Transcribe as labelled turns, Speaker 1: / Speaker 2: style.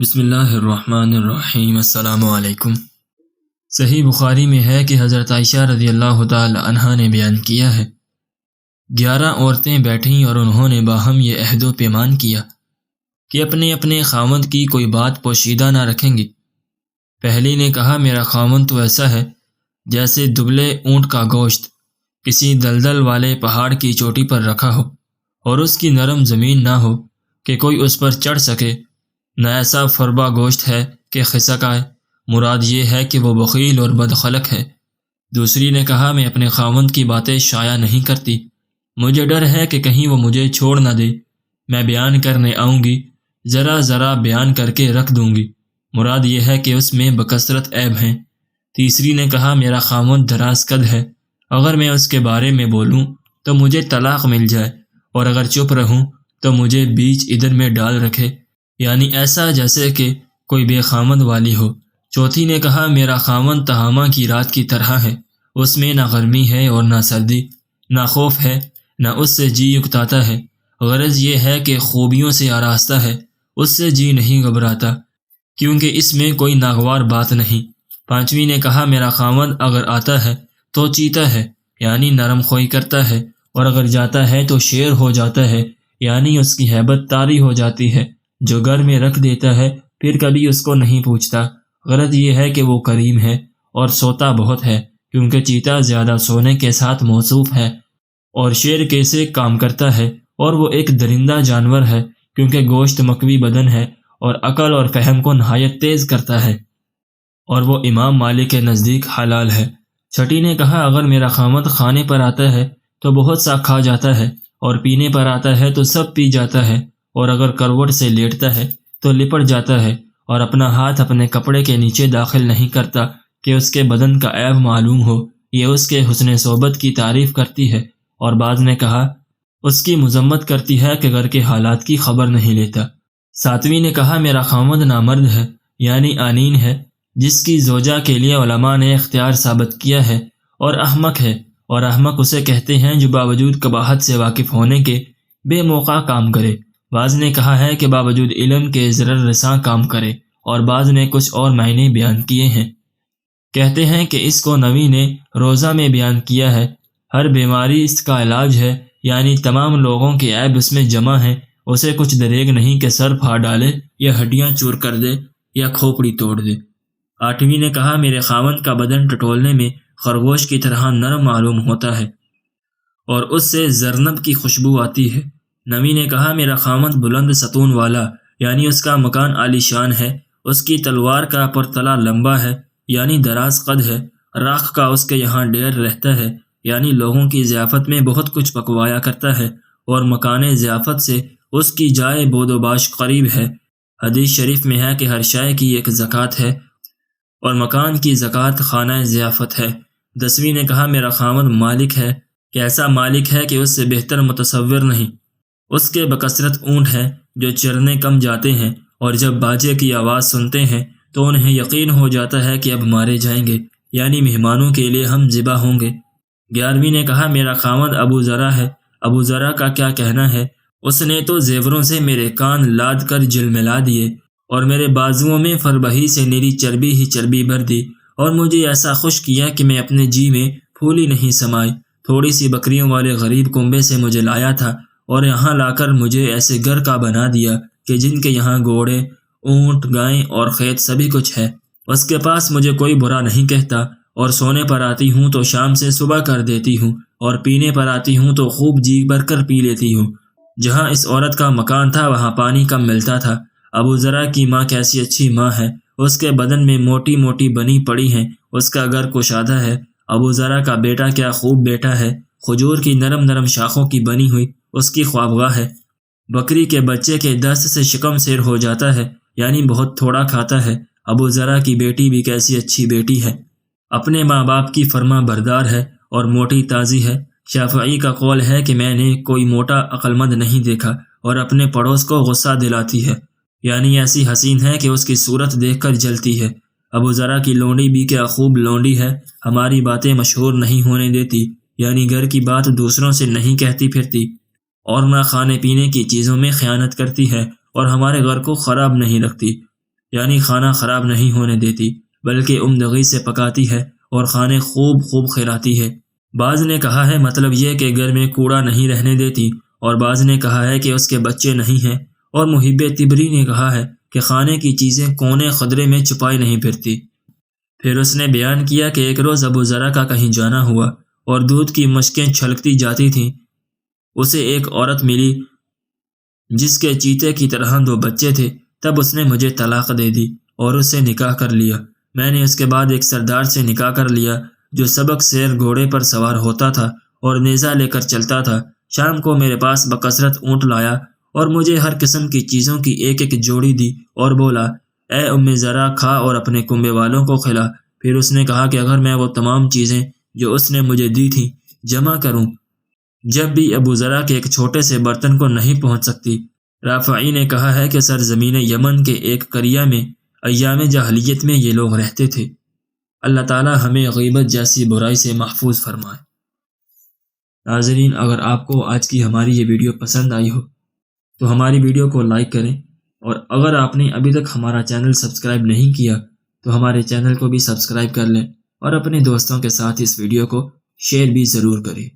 Speaker 1: بسم اللہ الرحمن الرحیم۔ السلام علیکم۔ صحیح بخاری میں ہے کہ حضرت عائشہ رضی اللہ تعالی عنہا نے بیان کیا ہے، 11 عورتیں بیٹھیں اور انہوں نے باہم یہ عہد و پیمان کیا کہ اپنے اپنے خاوند کی کوئی بات پوشیدہ نہ رکھیں گی۔ پہلی نے کہا، میرا خاوند تو ایسا ہے جیسے دبلے اونٹ کا گوشت کسی دلدل والے پہاڑ کی چوٹی پر رکھا ہو اور اس کی نرم زمین نہ ہو کہ کوئی اس پر چڑھ سکے، نہ ایسا فربا گوشت ہے کہ خسک آئے، مراد یہ ہے کہ وہ بخیل اور بدخلق ہے۔ دوسری نے کہا، میں اپنے خاوند کی باتیں شائع نہیں کرتی، مجھے ڈر ہے کہ کہیں وہ مجھے چھوڑ نہ دے، میں بیان کرنے آؤں گی ذرا ذرا بیان کر کے رکھ دوں گی، مراد یہ ہے کہ اس میں بکثرت عیب ہیں۔ تیسری نے کہا، میرا خاوند دراز قد ہے، اگر میں اس کے بارے میں بولوں تو مجھے طلاق مل جائے، اور اگر چپ رہوں تو مجھے بیچ ادھر میں ڈال رکھے، یعنی ایسا جیسے کہ کوئی بے خامد والی ہو۔ چوتھی نے کہا، میرا خاوند تہامہ کی رات کی طرح ہے، اس میں نہ گرمی ہے اور نہ سردی، نہ خوف ہے نہ اس سے جی اکتاتا ہے، غرض یہ ہے کہ خوبیوں سے آراستہ ہے، اس سے جی نہیں گھبراتا کیونکہ اس میں کوئی ناگوار بات نہیں۔ پانچویں نے کہا، میرا خاوند اگر آتا ہے تو چیتا ہے، یعنی نرم خوئی کرتا ہے، اور اگر جاتا ہے تو شیر ہو جاتا ہے، یعنی اس کی ہیبت طاری ہو جاتی ہے، جو گھر میں رکھ دیتا ہے پھر کبھی اس کو نہیں پوچھتا، غرض یہ ہے کہ وہ کریم ہے اور سوتا بہت ہے، کیونکہ چیتا زیادہ سونے کے ساتھ موصوف ہے، اور شیر کیسے کام کرتا ہے، اور وہ ایک درندہ جانور ہے کیونکہ گوشت مکوی بدن ہے اور عقل اور فہم کو نہایت تیز کرتا ہے، اور وہ امام مالک کے نزدیک حلال ہے۔ چھٹی نے کہا، اگر میرا خاوند کھانے پر آتا ہے تو بہت سا کھا جاتا ہے، اور پینے پر آتا ہے تو سب پی جاتا ہے، اور اگر کروٹ سے لیٹتا ہے تو لپٹ جاتا ہے، اور اپنا ہاتھ اپنے کپڑے کے نیچے داخل نہیں کرتا کہ اس کے بدن کا عیب معلوم ہو، یہ اس کے حسن صحبت کی تعریف کرتی ہے۔ اور بعض نے کہا، اس کی مذمت کرتی ہے کہ گھر کے حالات کی خبر نہیں لیتا۔ ساتویں نے کہا، میرا خاوند نامرد ہے، یعنی آنین ہے، جس کی زوجہ کے لیے علماء نے اختیار ثابت کیا ہے، اور احمق ہے، اور احمق اسے کہتے ہیں جو باوجود قباحت سے واقف ہونے کے بے موقع کام کرے۔ بعض نے کہا ہے کہ باوجود علم کے ضرر رساں کام کرے، اور بعض نے کچھ اور معنی بیان کیے ہیں۔ کہتے ہیں کہ اس کو نوی نے روزہ میں بیان کیا ہے، ہر بیماری اس کا علاج ہے، یعنی تمام لوگوں کے عیب اس میں جمع ہیں، اسے کچھ دریغ نہیں کہ سر پھاڑ ڈالے یا ہڈیاں چور کر دے یا کھوپڑی توڑ دے۔ آٹھویں نے کہا، میرے خاوند کا بدن ٹٹولنے میں خرگوش کی طرح نرم معلوم ہوتا ہے اور اس سے زرنب کی خوشبو آتی ہے۔ نویں نے کہا، میرا خاوند بلند ستون والا، یعنی اس کا مکان عالی شان ہے، اس کی تلوار کا پرتلا لمبا ہے، یعنی دراز قد ہے، راکھ کا اس کے یہاں ڈیر رہتا ہے، یعنی لوگوں کی ضیافت میں بہت کچھ پکوایا کرتا ہے، اور مکان ضیافت سے اس کی جائے بود و باش قریب ہے۔ حدیث شریف میں ہے کہ ہر شے کی ایک زکوٰۃ ہے، اور مکان کی زکوٰۃ خانہ ضیافت ہے۔ 10ویں نے کہا، میرا خاوند مالک ہے کہ ایسا مالک ہے کہ اس سے بہتر متصور نہیں، اس کے بکثرت اونٹ ہیں جو چرنے کم جاتے ہیں، اور جب باجے کی آواز سنتے ہیں تو انہیں یقین ہو جاتا ہے کہ اب مارے جائیں گے، یعنی مہمانوں کے لیے ہم ذبح ہوں گے۔ 11ویں نے کہا، میرا خاوند ابو ذرا ہے، ابو ذرا کا کیا کہنا ہے، اس نے تو زیوروں سے میرے کان لاد کر جلملا دیے، اور میرے بازوؤں میں فربہی سے نیری چربی ہی چربی بھر دی، اور مجھے ایسا خوش کیا کہ میں اپنے جی میں پھولی نہیں سمائی، تھوڑی سی بکریوں والے غریب کنبے سے مجھے لایا تھا، اور یہاں لا کر مجھے ایسے گھر کا بنا دیا کہ جن کے یہاں گھوڑے، اونٹ، گائیں اور کھیت سبھی کچھ ہے، اس کے پاس مجھے کوئی برا نہیں کہتا، اور سونے پر آتی ہوں تو شام سے صبح کر دیتی ہوں، اور پینے پر آتی ہوں تو خوب جی بھر کر پی لیتی ہوں۔ جہاں اس عورت کا مکان تھا وہاں پانی کم ملتا تھا۔ ابو ذرا کی ماں کیسی اچھی ماں ہے، اس کے بدن میں موٹی موٹی بنی پڑی ہیں، اس کا گھر کشادہ ہے۔ ابو ذرا کا بیٹا کیا خوب بیٹا ہے، کھجور کی نرم نرم شاخوں کی بنی ہوئی اس کی خوابگاہ ہے۔ بکری کے بچے کے دست سے شکم سیر ہو جاتا ہے، یعنی بہت تھوڑا کھاتا ہے۔ ابو ذرا کی بیٹی بھی کیسی اچھی بیٹی ہے، اپنے ماں باپ کی فرما بردار ہے اور موٹی تازی ہے۔ شافعی کا قول ہے کہ میں نے کوئی موٹا عقلمند نہیں دیکھا، اور اپنے پڑوس کو غصہ دلاتی ہے، یعنی ایسی حسین ہے کہ اس کی صورت دیکھ کر جلتی ہے۔ ابو ذرا کی لونڈی بھی کیا خوب لونڈی ہے، ہماری باتیں مشہور نہیں ہونے دیتی، یعنی گھر کی بات دوسروں سے نہیں کہتی پھرتی، اور نہ کھانے پینے کی چیزوں میں خیانت کرتی ہے، اور ہمارے گھر کو خراب نہیں رکھتی۔ یعنی کھانا خراب نہیں ہونے دیتی بلکہ عمدگی سے پکاتی ہے اور کھانے خوب کھلاتی ہے۔ بعض نے کہا ہے مطلب یہ کہ گھر میں کوڑا نہیں رہنے دیتی، اور بعض نے کہا ہے کہ اس کے بچے نہیں ہیں، اور محب طبری نے کہا ہے کہ کھانے کی چیزیں کونے خدرے میں چھپائی نہیں پھرتی۔ پھر اس نے بیان کیا کہ ایک روز ابو ذرا کا کہیں جانا ہوا اور دودھ کی مشکیں چھلکتی جاتی تھیں۔ اسے ایک عورت ملی جس کے چیتے کی طرح 2 بچے تھے۔ تب اس نے مجھے طلاق دے دی اور اس سے نکاح کر لیا۔ میں نے اس کے بعد ایک سردار سے نکاح کر لیا جو سبق سیر گھوڑے پر سوار ہوتا تھا اور نیزہ لے کر چلتا تھا۔ شام کو میرے پاس بکثرت اونٹ لایا اور مجھے ہر قسم کی چیزوں کی ایک جوڑی دی اور بولا، اے ام ذرا، کھا اور اپنے کنبے والوں کو کھلا۔ پھر اس نے کہا کہ اگر میں وہ تمام چیزیں جو اس نے مجھے دی تھیں جمع کروں، جب بھی ابو ذرا کے ایک چھوٹے سے برتن کو نہیں پہنچ سکتی۔ رافعی نے کہا ہے کہ سرزمین یمن کے ایک قریہ میں ایام جاہلیت میں یہ لوگ رہتے تھے۔ اللہ تعالی ہمیں غیبت جیسی برائی سے محفوظ فرمائے۔ ناظرین، اگر آپ کو آج کی ہماری یہ ویڈیو پسند آئی ہو تو ہماری ویڈیو کو لائک کریں، اور اگر آپ نے ابھی تک ہمارا چینل سبسکرائب نہیں کیا تو ہمارے چینل کو بھی سبسکرائب کر لیں، اور اپنے دوستوں کے ساتھ اس ویڈیو کو شیئر بھی ضرور کریں۔